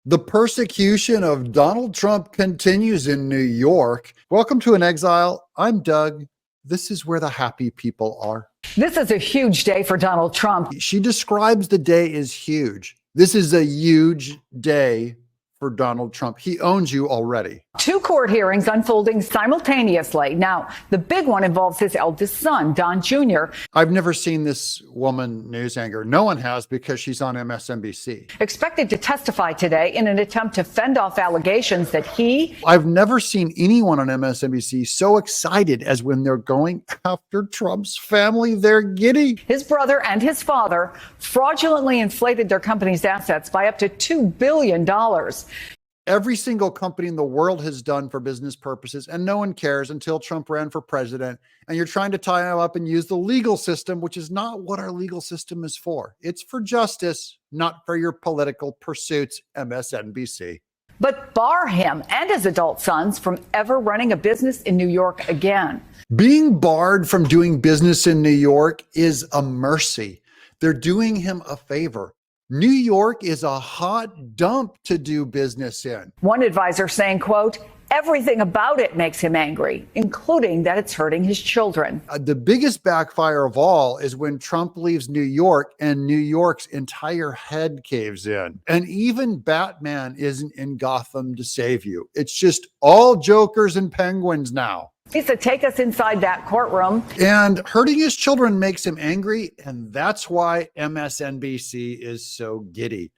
The persecution of Donald Trump continues in New York. Welcome to An Exile. I'm Doug. This is where the happy people are. This is a huge day for Donald Trump. She describes the day as huge. This is a huge day for Donald Trump. He owns you already. Two court hearings unfolding simultaneously. Now, the big one involves his eldest son, Don Jr. I've never seen this woman news anchor. No one has, because she's on MSNBC. Expected to testify today in an attempt to fend off allegations that I've never seen anyone on MSNBC so excited as when they're going after Trump's family. They're giddy. His brother and his father fraudulently inflated their company's assets by up to $2 billion. Every single company in the world has done for business purposes, and no one cares until Trump ran for president. And you're trying to tie him up and use the legal system, which is not what our legal system is for. It's for justice, not for your political pursuits, MSNBC. But bar him and his adult sons from ever running a business in New York again. Being barred from doing business in New York is a mercy. They're doing him a favor. New York is a hot dump to do business in. One advisor saying, quote, everything about it makes him angry, including that it's hurting his children. The biggest backfire of all is when Trump leaves New York and New York's entire head caves in. And even Batman isn't in Gotham to save you. It's just all Jokers and Penguins now. He said, take us inside that courtroom. And hurting his children makes him angry. And that's why MSNBC is so giddy.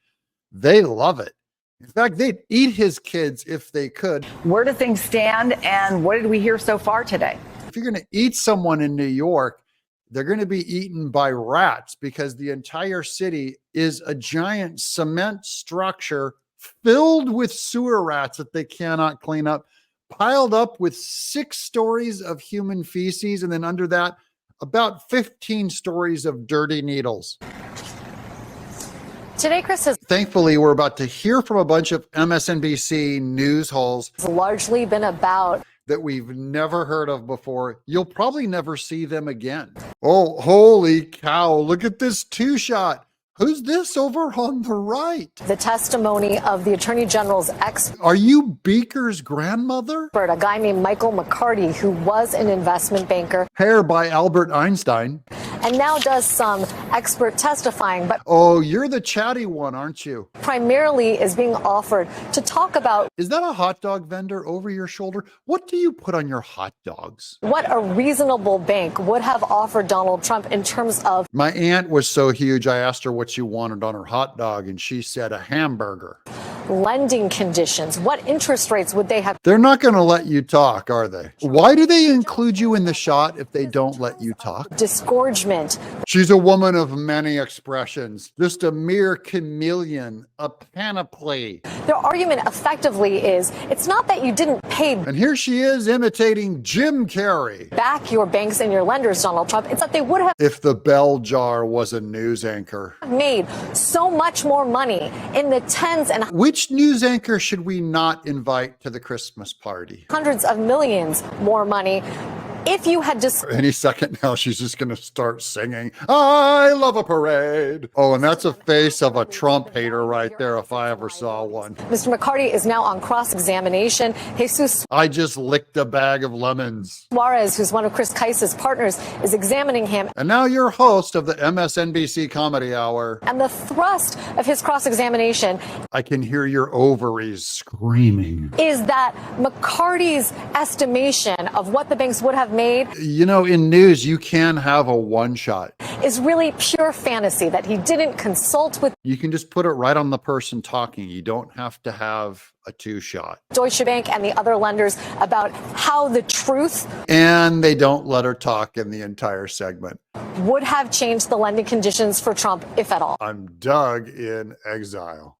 They love it. In fact, they'd eat his kids if they could. Where do things stand? And what did we hear so far today? If you're going to eat someone in New York, they're going to be eaten by rats, because the entire city is a giant cement structure filled with sewer rats that they cannot clean up, piled up with 6 stories of human feces, and then under that, about 15 stories of dirty needles. Today, Chris, has thankfully, we're about to hear from a bunch of MSNBC news holes largely been about that we've never heard of before. You'll probably never see them again. Oh, holy cow. Look at this 2-shot. Who's this over on the right? the testimony of the Attorney General's expert, Are you Beaker's grandmother? a guy named Michael McCarty, who was an investment banker Hair by Albert Einstein. and now does some expert testifying, but Oh, you're the chatty one, aren't you? primarily is being offered to talk about Is that a hot dog vendor over your shoulder? What do you put on your hot dogs? what a reasonable bank would have offered Donald Trump in terms of My aunt was so huge, I asked her what she wanted on her hot dog, and she said a hamburger. lending conditions. What interest rates would they have? They're not going to let you talk, are they? Why do they include you in the shot if they don't let you talk? Disgorgement. She's a woman of many expressions, just a mere chameleon, a panoply. Their argument effectively is it's not that you didn't pay And here she is imitating Jim Carrey. back your banks and your lenders, Donald Trump. It's that they would have If the bell jar was a news anchor. made so much more money in the tens and Which news anchor should we not invite to the Christmas party? hundreds of millions more money if you had just Any second now, she's just going to start singing, I love a parade. Oh, and that's a face of a Trump hater right there, if I ever saw one. Mr. McCarty is now on cross-examination. Jesus I just licked a bag of lemons. Suarez, who's one of Chris Kice's partners, is examining him. And now you're host of the MSNBC Comedy Hour. And the thrust of his cross-examination I can hear your ovaries screaming. is that McCarty's estimation of what the banks would have made You know, in news, you can have a one-shot. is really pure fantasy, that he didn't consult with You can just put it right on the person talking. You don't have to have a 2-shot. Deutsche Bank and the other lenders about how the truth And they don't let her talk in the entire segment. would have changed the lending conditions for Trump, if at all. I'm Doug in Exile.